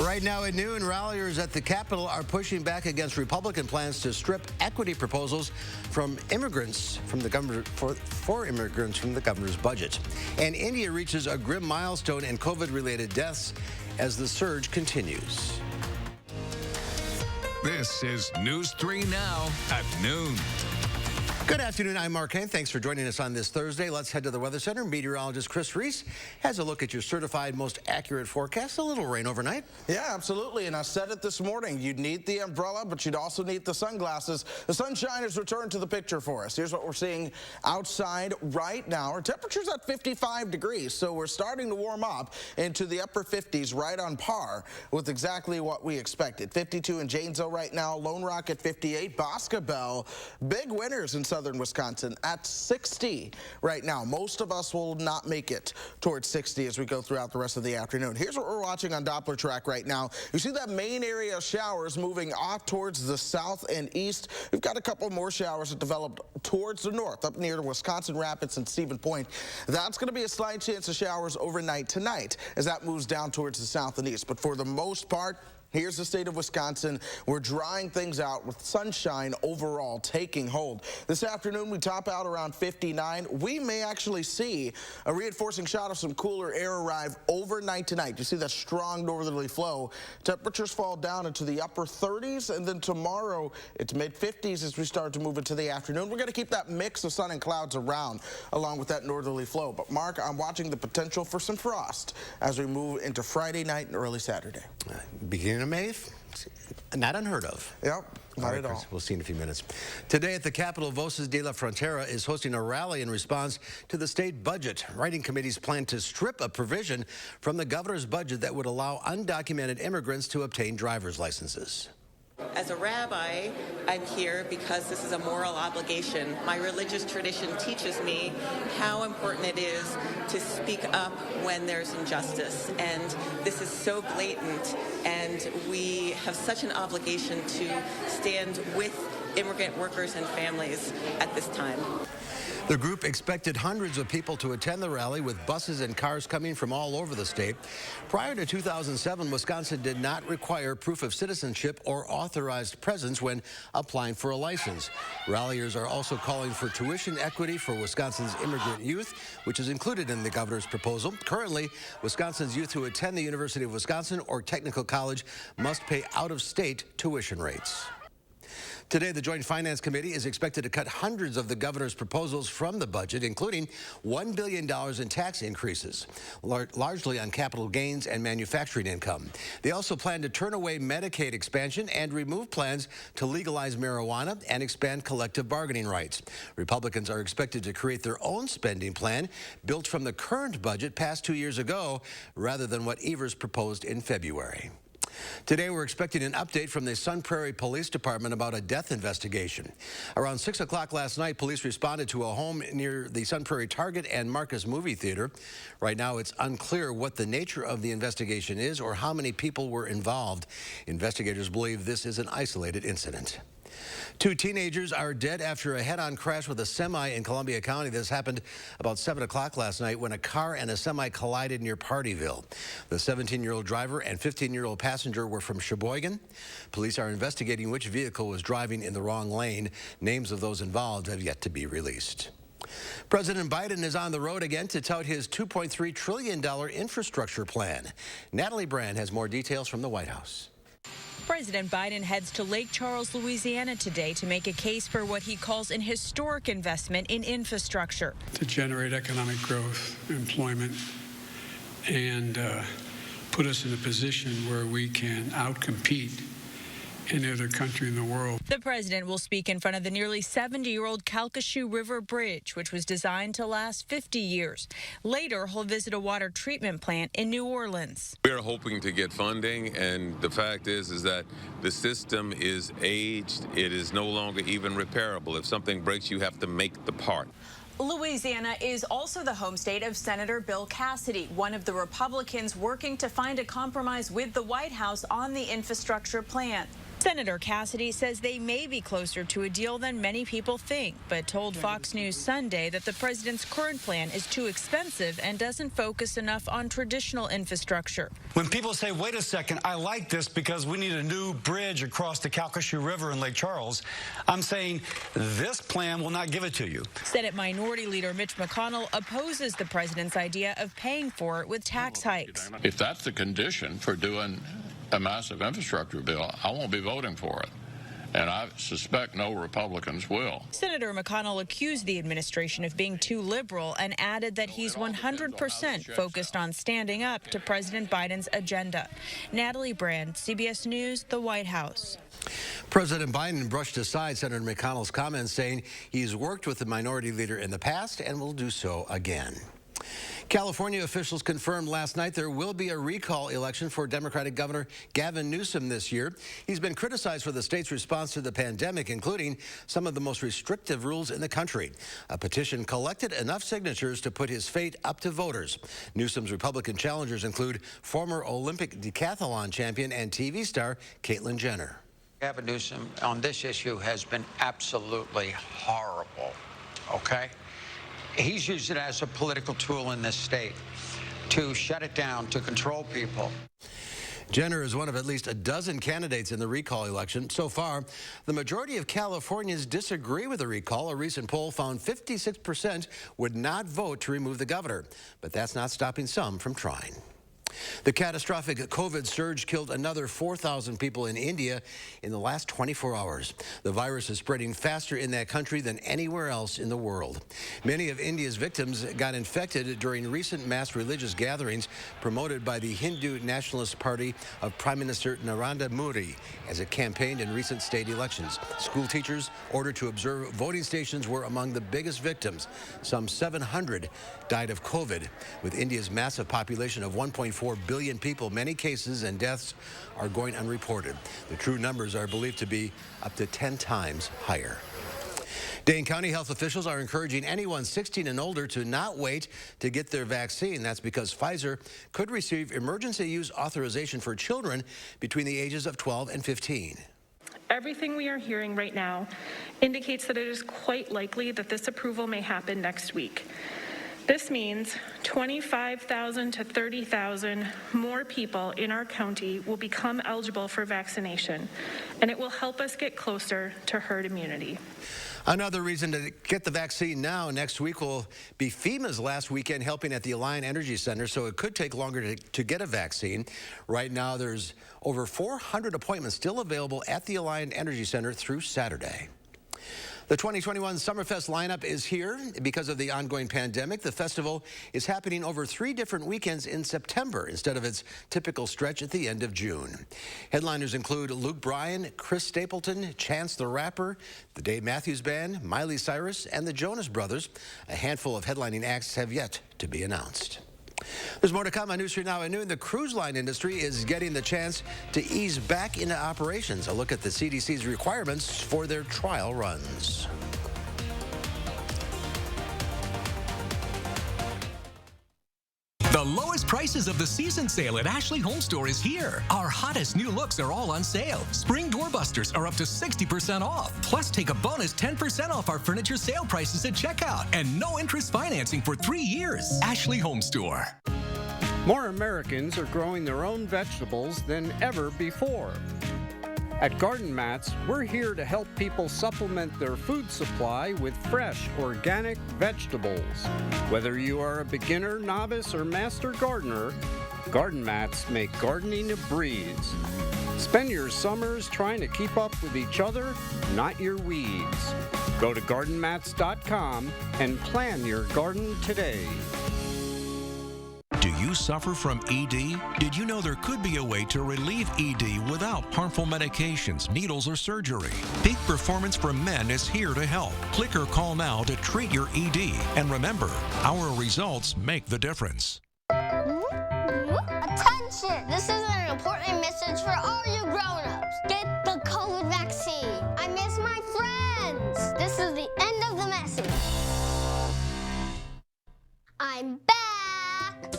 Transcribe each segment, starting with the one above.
Right now at noon, ralliers at the Capitol are pushing back against Republican plans to strip equity proposals from immigrants from the governor for immigrants from the governor's budget. And India reaches a grim milestone in COVID-related deaths as the surge continues. This is News 3 Now at noon. Good afternoon, I'm Mark Kane. Thanks for joining us on this Thursday. Let's head to the Weather Center. Meteorologist Chris Reese has a look at your certified most accurate forecast. A little rain overnight. Yeah, absolutely. And I said it this morning. You'd need the umbrella, but you'd also need the sunglasses. The sunshine has returned to the picture for us. Here's what we're seeing outside right now. Our temperature's at 55 degrees, so we're starting to warm up into the upper 50s, right on par with exactly what we expected. 52 in Janesville right now, Lone Rock at 58, Boscobel, big winners in southern Wisconsin at 60 right now. Most of us will not make it towards 60 as we go throughout the rest of the afternoon. Here's what we're watching on Doppler track right now. You see that main area of showers moving off towards the south and east. We've got a couple more showers that developed towards the north, up near Wisconsin Rapids and Stephen Point. That's going to be a slight chance of showers overnight tonight as that moves down towards the south and east. But for the most part, here's the state of Wisconsin. We're drying things out with sunshine overall taking hold. This afternoon, we top out around 59. We may actually see a reinforcing shot of some cooler air arrive overnight tonight. You see that strong northerly flow. Temperatures fall down into the upper 30s, and then tomorrow it's mid-50s as we start to move into the afternoon. We're going to keep that mix of sun and clouds around along with that northerly flow. But, Mark, I'm watching the potential for some frost as we move into Friday night and early Saturday. Beginning of May, not unheard of. Yep, not at all. We'll see in a few minutes. Today at the Capitol, Voces de la Frontera is hosting a rally in response to the state budget. Writing committees plan to strip a provision from the governor's budget that would allow undocumented immigrants to obtain driver's licenses. As a rabbi, I'm here because this is a moral obligation. My religious tradition teaches me how important it is to speak up when there's injustice. And this is so blatant, and we have such an obligation to stand with immigrant workers and families at this time. The group expected hundreds of people to attend the rally, with buses and cars coming from all over the state. Prior to 2007, Wisconsin did not require proof of citizenship or authorized presence when applying for a license. Ralliers are also calling for tuition equity for Wisconsin's immigrant youth, which is included in the governor's proposal. Currently, Wisconsin's youth who attend the University of Wisconsin or technical college must pay out-of-state tuition rates. Today, the Joint Finance Committee is expected to cut hundreds of the governor's proposals from the budget, including $1 billion in tax increases, largely on capital gains and manufacturing income. They also plan to turn away Medicaid expansion and remove plans to legalize marijuana and expand collective bargaining rights. Republicans are expected to create their own spending plan built from the current budget passed 2 years ago, rather than what Evers proposed in February. Today, we're expecting an update from the Sun Prairie Police Department about a death investigation. Around 6 o'clock last night, police responded to a home near the Sun Prairie Target and Marcus Movie Theater. Right now, it's unclear what the nature of the investigation is or how many people were involved. Investigators believe this is an isolated incident. 2 teenagers are dead after a head-on crash with a semi in Columbia County. This happened about 7 o'clock last night when a car and a semi collided near Partyville. The 17-year-old driver and 15-year-old passenger were from Sheboygan. Police are investigating which vehicle was driving in the wrong lane. Names of those involved have yet to be released. President Biden is on the road again to tout his $2.3 trillion infrastructure plan. Natalie Brand has more details from the White House. President Biden heads to Lake Charles, Louisiana today to make a case for what he calls an historic investment in infrastructure. To generate economic growth, employment, and put us in a position where we can outcompete any other country in the world. The president will speak in front of the nearly 70-year-old Calcasieu River Bridge, which was designed to last 50 years. Later, he'll visit a water treatment plant in New Orleans. We're hoping to get funding, and the fact is that the system is aged. It is no longer even repairable. If something breaks, you have to make the part. Louisiana is also the home state of Senator Bill Cassidy, one of the Republicans working to find a compromise with the White House on the infrastructure plan. Senator Cassidy says they may be closer to a deal than many people think, but told Fox News Sunday that the president's current plan is too expensive and doesn't focus enough on traditional infrastructure. When people say, wait a second, I like this because we need a new bridge across the Calcasieu River in Lake Charles, I'm saying this plan will not give it to you. Senate Minority Leader Mitch McConnell opposes the president's idea of paying for it with tax hikes. If that's the condition for doing a massive infrastructure bill, I won't be voting for it. And I suspect no Republicans will. Senator McConnell accused the administration of being too liberal and added that he's 100% focused on standing up to President Biden's agenda. Natalie Brand, CBS News, the White House. President Biden brushed aside Senator McConnell's comments, saying he's worked with the minority leader in the past and will do so again. California officials confirmed last night there will be a recall election for Democratic Governor Gavin Newsom this year. He's been criticized for the state's response to the pandemic, including some of the most restrictive rules in the country. A petition collected enough signatures to put his fate up to voters. Newsom's Republican challengers include former Olympic decathlon champion and TV star Caitlyn Jenner. Gavin Newsom on this issue has been absolutely horrible, okay? He's used it as a political tool in this state to shut it down, to control people. Jenner is one of at least a dozen candidates in the recall election. So far, the majority of Californians disagree with the recall. A recent poll found 56% would not vote to remove the governor, but that's not stopping some from trying. The catastrophic COVID surge killed another 4,000 people in India in the last 24 hours. The virus is spreading faster in that country than anywhere else in the world. Many of India's victims got infected during recent mass religious gatherings promoted by the Hindu Nationalist Party of Prime Minister Narendra Modi as it campaigned in recent state elections. School teachers ordered to observe voting stations were among the biggest victims. Some 700 died of COVID. With India's massive population of 1.4 billion people, many cases and deaths are going unreported. The true numbers are believed to be up to 10 times higher. Dane County health officials are encouraging anyone 16 and older to not wait to get their vaccine. That's because Pfizer could receive emergency use authorization for children between the ages of 12 and 15. Everything we are hearing right now indicates that it is quite likely that this approval may happen next week. This means 25,000 to 30,000 more people in our county will become eligible for vaccination, and it will help us get closer to herd immunity. Another reason to get the vaccine now. Next week will be FEMA's last weekend helping at the Alliant Energy Center, so it could take longer to get a vaccine. Right now, there's over 400 appointments still available at the Alliant Energy Center through Saturday. The 2021 Summerfest lineup is here. Because of the ongoing pandemic, the festival is happening over 3 different weekends in September instead of its typical stretch at the end of June. Headliners include Luke Bryan, Chris Stapleton, Chance the Rapper, the Dave Matthews Band, Miley Cyrus, and the Jonas Brothers. A handful of headlining acts have yet to be announced. There's more to come on News 3 Now at noon. The cruise line industry is getting the chance to ease back into operations. A look at the CDC's requirements for their trial runs. The lowest prices of the season sale at Ashley HOMESTORE is here. Our hottest new looks are all on sale. Spring doorbusters are up to 60% off. Plus, take a bonus 10% off our furniture sale prices at checkout. And no interest financing for 3 years. Ashley HOMESTORE. More Americans are growing their own vegetables than ever before. At Garden Mats, we're here to help people supplement their food supply with fresh, organic vegetables. Whether you are a beginner, novice, or master gardener, Garden Mats make gardening a breeze. Spend your summers trying to keep up with each other, not your weeds. Go to gardenmats.com and plan your garden today. Do you suffer from ED? Did you know there could be a way to relieve ED without harmful medications, needles, or surgery? Peak Performance for Men is here to help. Click or call now to treat your ED. And remember, our results make the difference. Attention! This is an important message for all you grown-ups. Get the COVID vaccine. I miss my friends. This is the end of the message. I'm back.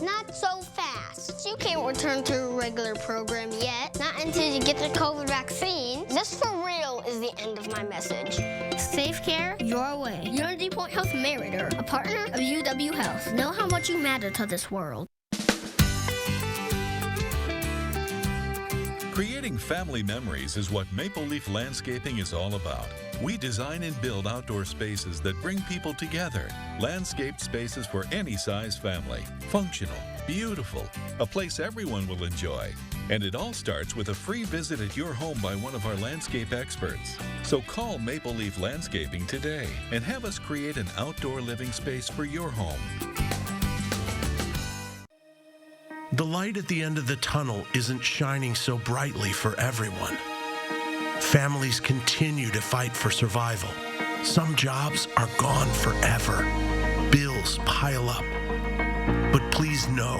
Not so fast. You can't return to a regular program yet. Not until you get the COVID vaccine. This for real is the end of my message. Safe care your way. UWHealth Meritor, a partner of UWHealth. Know how much you matter to this world. Creating family memories is what Maple Leaf Landscaping is all about. We design and build outdoor spaces that bring people together. Landscaped spaces for any size family. Functional, beautiful, a place everyone will enjoy. And it all starts with a free visit at your home by one of our landscape experts. So call Maple Leaf Landscaping today and have us create an outdoor living space for your home. The light at the end of the tunnel isn't shining so brightly for everyone. Families continue to fight for survival. Some jobs are gone forever. Bills pile up. But please know,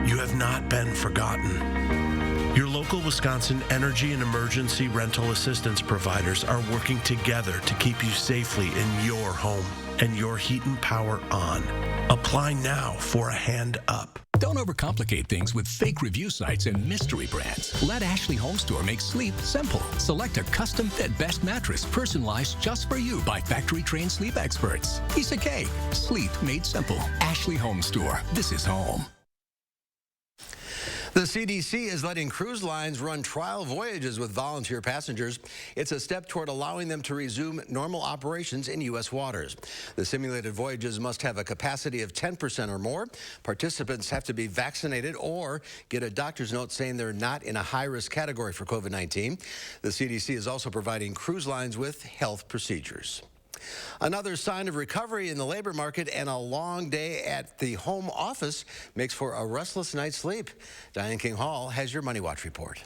you have not been forgotten. Your local Wisconsin energy and emergency rental assistance providers are working together to keep you safely in your home and your heat and power on. Apply now for a hand up. Don't overcomplicate things with fake review sites and mystery brands. Let Ashley HOMESTORE make sleep simple. Select a custom-fit best mattress personalized just for you by factory-trained sleep experts. Piece of cake. Sleep made simple. Ashley HOMESTORE. This is home. The CDC is letting cruise lines run trial voyages with volunteer passengers. It's a step toward allowing them to resume normal operations in U.S. waters. The simulated voyages must have a capacity of 10% or more. Participants have to be vaccinated or get a doctor's note saying they're not in a high-risk category for COVID-19. The CDC is also providing cruise lines with health procedures. Another sign of recovery in the labor market and a long day at the home office makes for a restless night's sleep. Diane King Hall has your Money Watch report.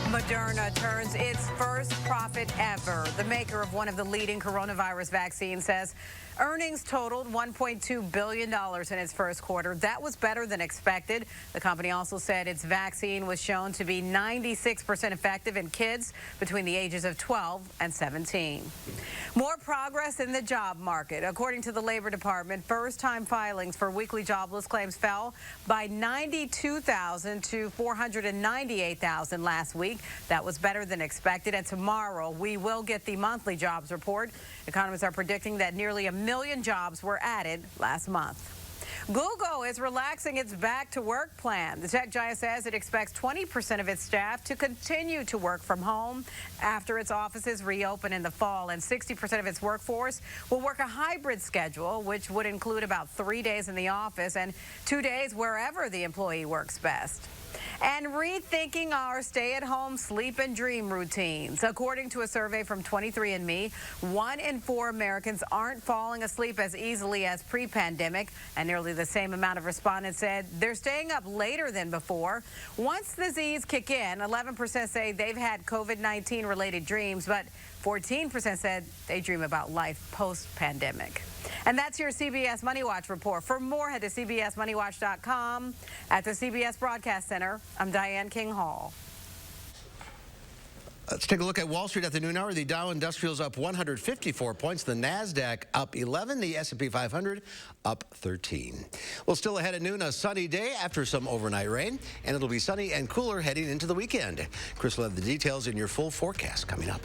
Moderna turns its first profit ever. The maker of one of the leading coronavirus vaccines says earnings totaled $1.2 billion in its first quarter. That was better than expected. The company also said its vaccine was shown to be 96% effective in kids between the ages of 12 and 17. More progress in the job market. According to the Labor Department, first-time filings for weekly jobless claims fell by 92,000 to 498,000 last week. That was better than expected. And tomorrow, we will get the monthly jobs report. Economists are predicting that nearly 1 million jobs were added last month. Google is relaxing its back-to-work plan. The tech giant says it expects 20% of its staff to continue to work from home after its offices reopen in the fall, and 60% of its workforce will work a hybrid schedule, which would include about 3 days in the office and 2 days wherever the employee works best. And rethinking our stay-at-home sleep and dream routines. According to a survey from 23andMe, 1 in 4 Americans aren't falling asleep as easily as pre-pandemic, and nearly the same amount of respondents said they're staying up later than before. Once the Z's kick in, 11% say they've had COVID-19 related dreams, but 14% said they dream about life post-pandemic. And that's your CBS Money Watch report. For more, head to CBSMoneyWatch.com. At the CBS Broadcast Center, I'm Diane King Hall. Let's take a look at Wall Street at the noon hour. The Dow Industrials up 154 points. The NASDAQ up 11. The S&P 500 up 13. Well, still ahead at noon, a sunny day after some overnight rain. And it'll be sunny and cooler heading into the weekend. Chris will have the details in your full forecast coming up.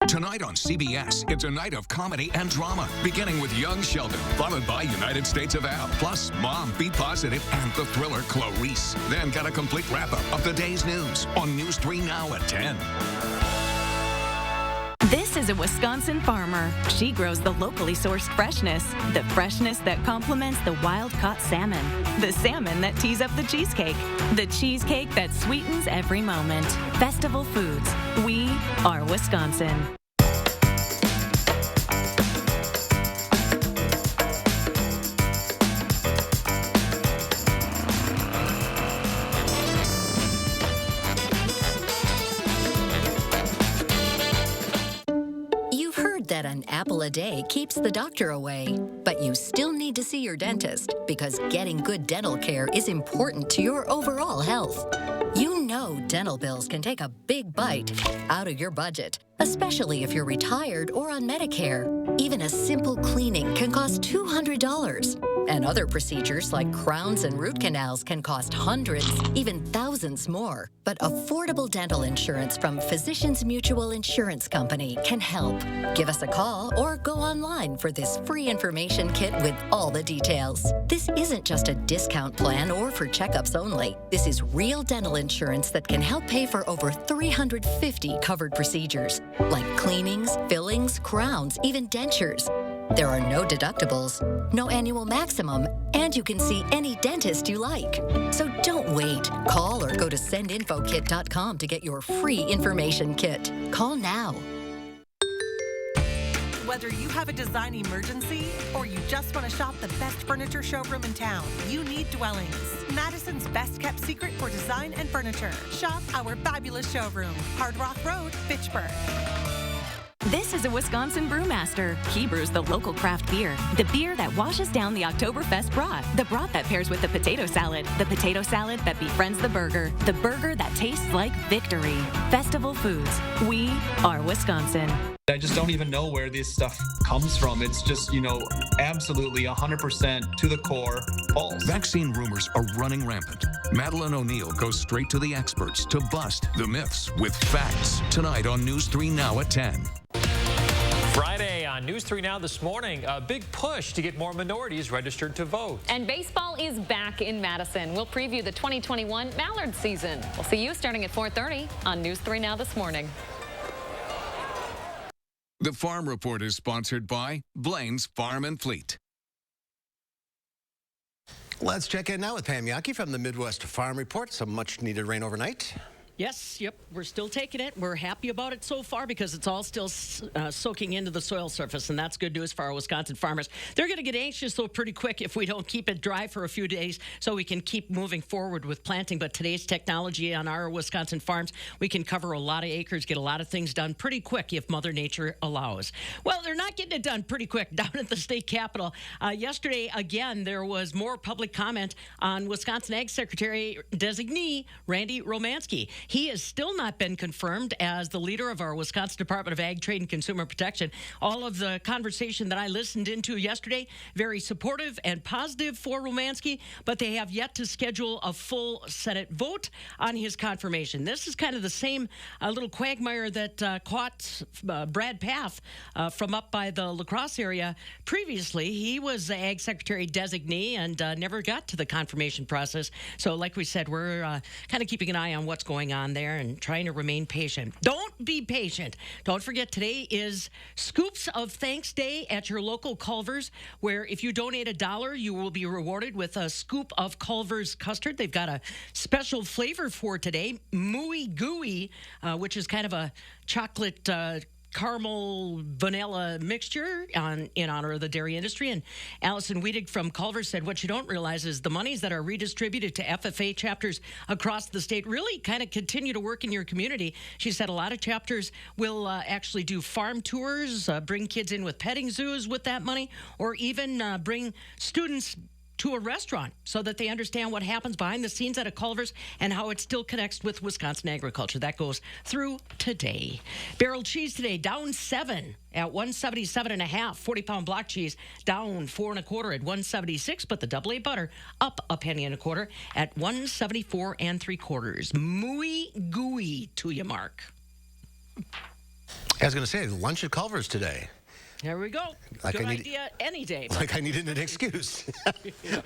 Tonight on CBS, it's a night of comedy and drama, beginning with Young Sheldon, followed by United States of Al, plus Mom, Be Positive, and the thriller Clarice. Then get a complete wrap-up of the day's news on News 3 Now at 10. This is a Wisconsin farmer. She grows the locally sourced freshness, the freshness that complements the wild-caught salmon, the salmon that tees up the cheesecake that sweetens every moment. Festival Foods. We are Wisconsin. That an apple a day keeps the doctor away. But you still need to see your dentist because getting good dental care is important to your overall health. You know know dental bills can take a big bite out of your budget, especially if you're retired or on Medicare. Even a simple cleaning can cost $200. And other procedures like crowns and root canals can cost hundreds, even thousands more. But affordable dental insurance from Physicians Mutual Insurance Company can help. Give us a call or go online for this free information kit with all the details. This isn't just a discount plan or for checkups only. This is real dental insurance that can help pay for over 350 covered procedures, like cleanings, fillings, crowns, even dentures. There are no deductibles, no annual maximum, and you can see any dentist you like. So don't wait. Call or go to sendinfokit.com to get your free information kit. Call now. Whether you have a design emergency or you just want to shop the best furniture showroom in town, you need Dwellings, Madison's best kept secret for design and furniture. Shop our fabulous showroom, Hard Rock Road, Fitchburg. This is a Wisconsin brewmaster. He brews the local craft beer, the beer that washes down the Oktoberfest brat, the brat that pairs with the potato salad that befriends the burger that tastes like victory. Festival Foods. We are Wisconsin. I just don't even know where this stuff comes from. It's just, absolutely 100% to the core false. Vaccine rumors are running rampant. Madeline O'Neill goes straight to the experts to bust the myths with facts. Tonight on News 3 Now at 10. Friday on News 3 Now this morning, a big push to get more minorities registered to vote. And baseball is back in Madison. We'll preview the 2021 Mallard season. We'll see you starting at 4:30 on News 3 Now this morning. The Farm Report is sponsored by Blaine's Farm and Fleet. Let's check in now with Pam Yaki from the Midwest Farm Report. Some much-needed rain overnight. Yes, yep, we're still taking it. We're happy about it so far because it's all still soaking into the soil surface, and that's good news for our Wisconsin farmers. They're going to get anxious, though, pretty quick if we don't keep it dry for a few days so we can keep moving forward with planting. But today's technology on our Wisconsin farms, we can cover a lot of acres, get a lot of things done pretty quick if Mother Nature allows. Well, they're not getting it done pretty quick down at the state capitol. Yesterday, again, there was more public comment on Wisconsin Ag Secretary designee Randy Romanski. He has still not been confirmed as the leader of our Wisconsin Department of Ag, Trade, and Consumer Protection. All of the conversation that I listened into yesterday, very supportive and positive for Romanski, but they have yet to schedule a full Senate vote on his confirmation. This is kind of the same little quagmire that caught Brad Paff from up by the La Crosse area previously. He was the Ag Secretary designee and never got to the confirmation process. So like we said, we're kind of keeping an eye on what's going on there and trying to remain patient. Don't be patient. Don't forget, today is Scoops of Thanks Day at your local Culver's, where if you donate $1, you will be rewarded with a scoop of Culver's custard. They've got a special flavor for today, Mooey Gooey, which is kind of a chocolate caramel vanilla mixture in honor of the dairy industry. And Allison Weedig from Culver said what you don't realize is the monies that are redistributed to FFA chapters across the state really kind of continue to work in your community. She said a lot of chapters will actually do farm tours, bring kids in with petting zoos with that money, or even bring students to a restaurant so that they understand what happens behind the scenes at a Culver's and how it still connects with Wisconsin agriculture. That goes through today. Barrel cheese today down 7 at 177.5. 40-pound block cheese down 4 1/4 at 176, but the double A butter up a penny and a quarter at 174 3/4. Mooey gooey to you, Mark. I was going to say lunch at Culver's today. There we go. Like Good idea any day. Like I needed an excuse. All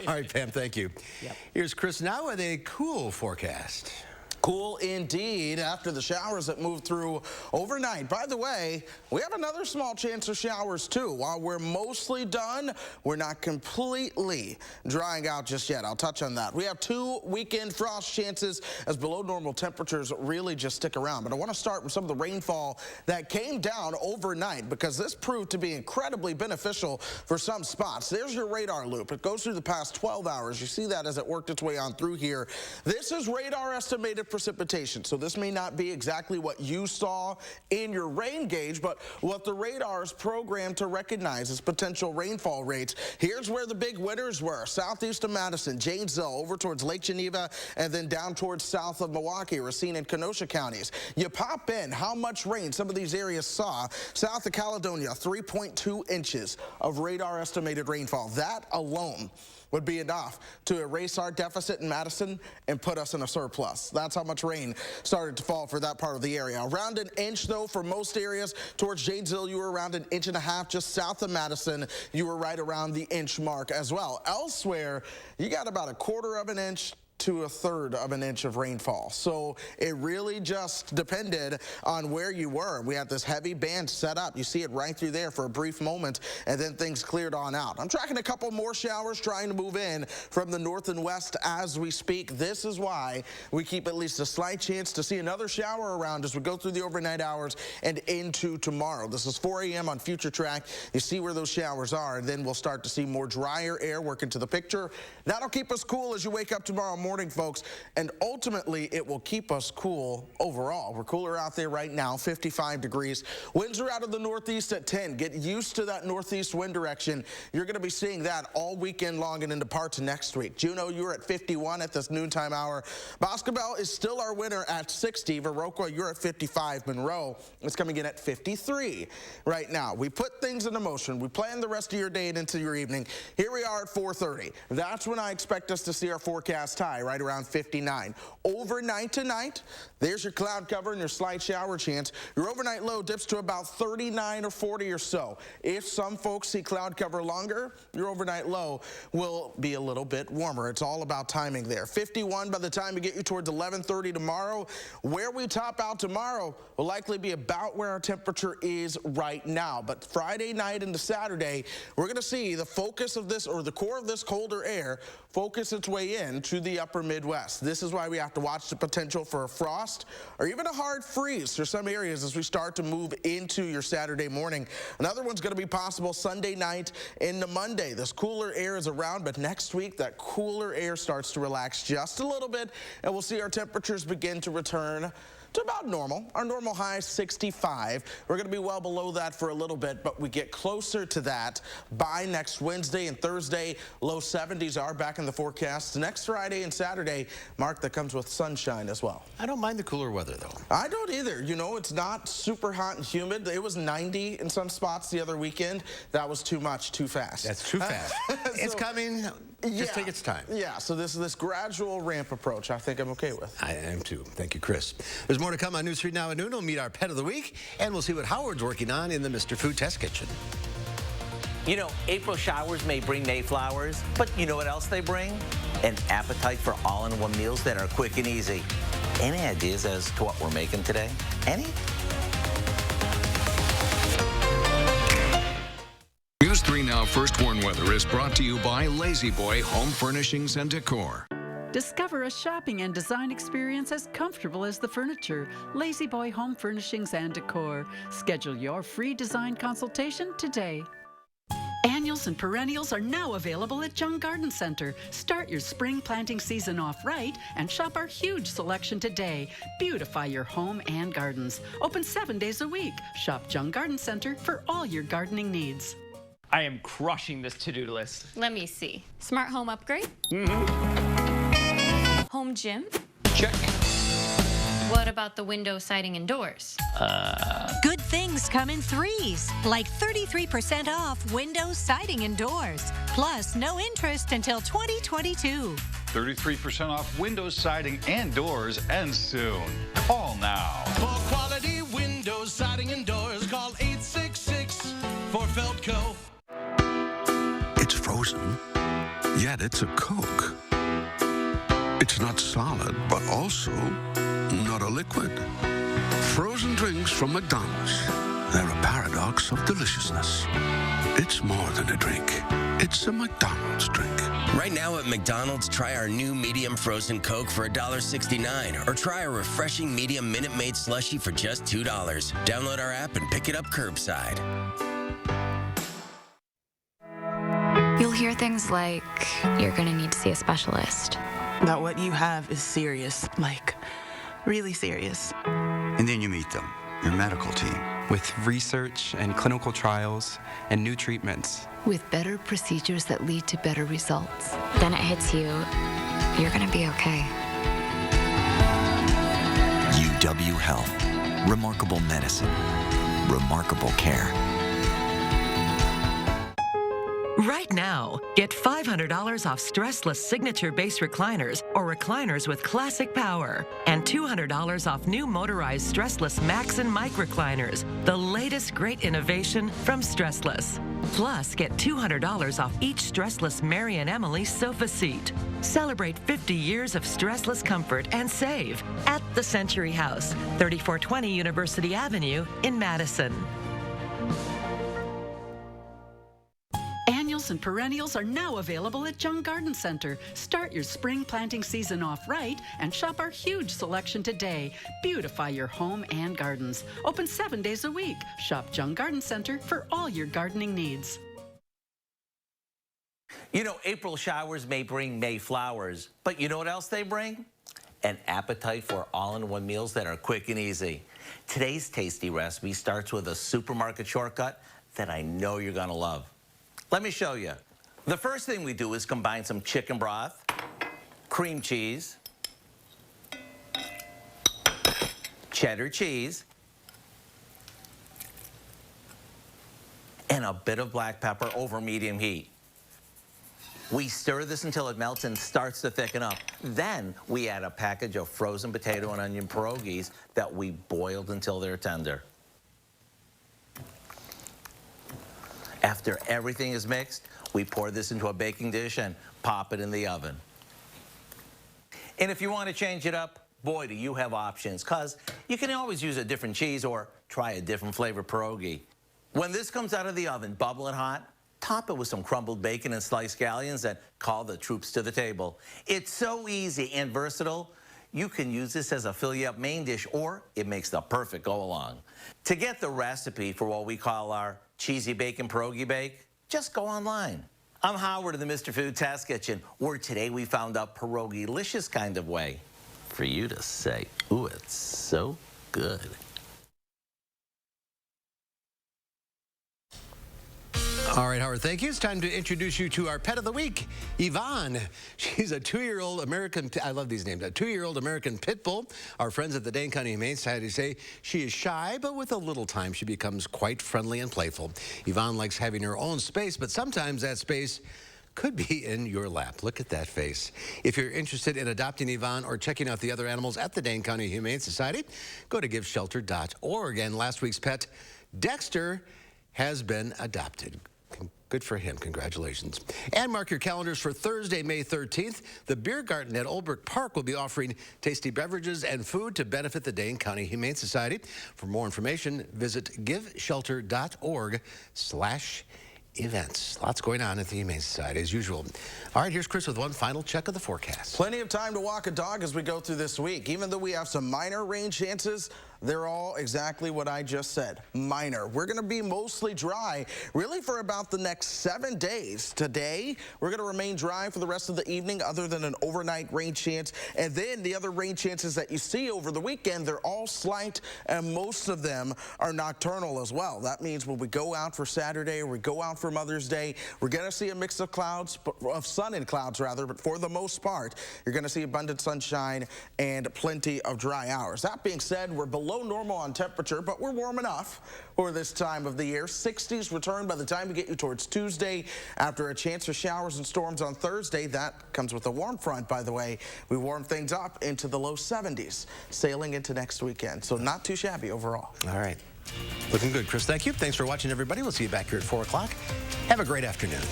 right, Pam, thank you. Yep. Here's Chris now with a cool forecast. Cool indeed after the showers that moved through overnight. By the way, we have another small chance of showers too. While we're mostly done, we're not completely drying out just yet. I'll touch on that. We have 2 weekend frost chances as below normal temperatures really just stick around. But I want to start with some of the rainfall that came down overnight because this proved to be incredibly beneficial for some spots. There's your radar loop. It goes through the past 12 hours. You see that as it worked its way on through here. This is radar estimated precipitation. So this may not be exactly what you saw in your rain gauge, but what the radar is programmed to recognize as potential rainfall rates. Here's where the big winners were. Southeast of Madison, Janesville, over towards Lake Geneva, and then down towards south of Milwaukee, Racine and Kenosha counties. You pop in how much rain some of these areas saw. South of Caledonia, 3.2 inches of radar estimated rainfall. That alone would be enough to erase our deficit in Madison and put us in a surplus. That's how much rain started to fall for that part of the area. Around an inch, though, for most areas. Towards Janesville, you were around 1.5 inches. Just south of Madison, you were right around the inch mark as well. Elsewhere, you got about 1/4 of an inch to 1/3 of an inch of rainfall. So it really just depended on where you were. We had this heavy band set up. You see it right through there for a brief moment, and then things cleared on out. I'm tracking a couple more showers trying to move in from the north and west as we speak. This is why we keep at least a slight chance to see another shower around as we go through the overnight hours and into tomorrow. This is 4 a.m. on Future Track. You see where those showers are, and then we'll start to see more drier air work into the picture. That'll keep us cool as you wake up tomorrow morning, folks, and ultimately it will keep us cool overall. We're cooler out there right now, 55 degrees. Winds are out of the northeast at 10. Get used to that northeast wind direction. You're going to be seeing that all weekend long and into parts of next week. Juneau, you're at 51 at this noontime hour. Boscobel is still our winner at 60. Viroqua, you're at 55. Monroe is coming in at 53 right now. We put things into motion. We plan the rest of your day and into your evening. Here we are at 4:30. That's when I expect us to see our forecast high, right around 59. Overnight tonight, there's your cloud cover and your slight shower chance. Your overnight low dips to about 39 or 40 or so. If some folks see cloud cover longer, your overnight low will be a little bit warmer. It's all about timing there. 51 by the time we get you towards 11:30 tomorrow. Where we top out tomorrow will likely be about where our temperature is right now. But Friday night into Saturday, we're going to see the focus of this, or the core of this colder air, focus its way in to the upper Midwest. This is why we have to watch the potential for a frost or even a hard freeze for some areas as we start to move into your Saturday morning. Another one's going to be possible Sunday night into Monday. This cooler air is around, but next week that cooler air starts to relax just a little bit, and we'll see our temperatures begin to return to about normal. Our normal high is 65. We're going to be well below that for a little bit, but we get closer to that by next Wednesday and Thursday. Low 70s are back in the forecast. Next Friday and Saturday, Mark, that comes with sunshine as well. I don't mind the cooler weather, though. I don't either. You know, it's not super hot and humid. It was 90 in some spots the other weekend. That was too much, too fast. That's too fast. It's coming. Just take its time. Yeah, so this gradual ramp approach, I think I'm okay with. I am too. Thank you, Chris. There's more to come on News 3 Now at noon. We'll meet our pet of the week, and we'll see what Howard's working on in the Mr. Food Test Kitchen. You know, April showers may bring May flowers, but you know what else they bring? An appetite for all-in-one meals that are quick and easy. Any ideas as to what we're making today? Any? News 3 Now First Warn Weather is brought to you by Lazy Boy Home Furnishings and Decor. Discover a shopping and design experience as comfortable as the furniture. Lazy Boy Home Furnishings and Decor. Schedule your free design consultation today. Annuals and perennials are now available at Jung Garden Center. Start your spring planting season off right and shop our huge selection today. Beautify your home and gardens. Open 7 days a week. Shop Jung Garden Center for all your gardening needs. I am crushing this to-do list. Let me see. Smart home upgrade? Home gym? Check. What about the window, siding, and doors? Good things come in threes, like 33% off windows, siding, and doors. Plus, no interest until 2022. 33% off windows, siding, and doors ends soon. Call now. For quality windows, siding, and doors, call 866 for Feldco. It's frozen, yet it's a Coke. It's not solid, but also not a liquid. Frozen drinks from McDonald's. They're a paradox of deliciousness. It's more than a drink. It's a McDonald's drink. Right now at McDonald's, try our new medium frozen Coke for $1.69, or try our refreshing medium Minute Maid slushie for just $2. Download our app and pick it up curbside. You'll hear things like, you're gonna need to see a specialist. That what you have is serious, like really serious. And then you meet them, your medical team. With research and clinical trials and new treatments. With better procedures that lead to better results. Then it hits you, you're gonna be okay. UWHealth. Remarkable medicine. Remarkable care. Right now, get $500 off stressless signature-based recliners or recliners with classic power, and $200 off new motorized stressless Max and Mike recliners, the latest great innovation from Stressless. Plus, get $200 off each stressless Mary and Emily sofa seat. Celebrate 50 years of stressless comfort and save at the Century House, 3420 University Avenue in Madison. Annuals and perennials are now available at Jung Garden Center. Start your spring planting season off right and shop our huge selection today. Beautify your home and gardens. Open 7 days a week. Shop Jung Garden Center for all your gardening needs. You know, April showers may bring May flowers, but you know what else they bring? An appetite for all-in-one meals that are quick and easy. Today's tasty recipe starts with a supermarket shortcut that I know you're gonna love. Let me show you. The first thing we do is combine some chicken broth, cream cheese, cheddar cheese, and a bit of black pepper over medium heat. We stir this until it melts and starts to thicken up. Then we add a package of frozen potato and onion pierogies that we boiled until they're tender. After everything is mixed, we pour this into a baking dish and pop it in the oven. And if you want to change it up, boy, do you have options, because you can always use a different cheese or try a different flavor pierogi. When this comes out of the oven, bubbling hot, top it with some crumbled bacon and sliced scallions and call the troops to the table. It's so easy and versatile. You can use this as a fill-you-up main dish, or it makes the perfect go-along. To get the recipe for what we call our cheesy bacon pierogi bake, just go online. I'm Howard of the Mr. Food Test Kitchen, where today we found a pierogi-licious kind of way for you to say, ooh, it's so good. All right, Howard, thank you. It's time to introduce you to our pet of the week, Yvonne. She's a 2-year-old American, I love these names, a 2-year-old American pit bull. Our friends at the Dane County Humane Society say she is shy, but with a little time, she becomes quite friendly and playful. Yvonne likes having her own space, but sometimes that space could be in your lap. Look at that face. If you're interested in adopting Yvonne or checking out the other animals at the Dane County Humane Society, go to giveshelter.org. And last week's pet, Dexter, has been adopted. Good for him. Congratulations. And mark your calendars for Thursday, May 13th. The Beer Garden at Olbrook Park will be offering tasty beverages and food to benefit the Dane County Humane Society. For more information, visit giveshelter.org/events. Lots going on at the Humane Society, as usual. All right, here's Chris with one final check of the forecast. Plenty of time to walk a dog as we go through this week. Even though we have some minor rain chances, they're all exactly what I just said, minor. We're going to be mostly dry, really, for about the next 7 days. Today, we're going to remain dry for the rest of the evening, other than an overnight rain chance. And then the other rain chances that you see over the weekend, they're all slight, and most of them are nocturnal as well. That means when we go out for Saturday, or we go out for Mother's Day, we're going to see a mix of clouds, of sun and clouds rather, but for the most part, you're going to see abundant sunshine and plenty of dry hours. That being said, we're below normal on temperature, but we're warm enough for this time of the year. 60s return by the time we get you towards Tuesday. After a chance for showers and storms on Thursday, that comes with a warm front, by the way. We warm things up into the low 70s, sailing into next weekend. So not too shabby overall. All right. Looking good, Chris. Thank you. Thanks for watching, everybody. We'll see you back here at 4 o'clock. Have a great afternoon.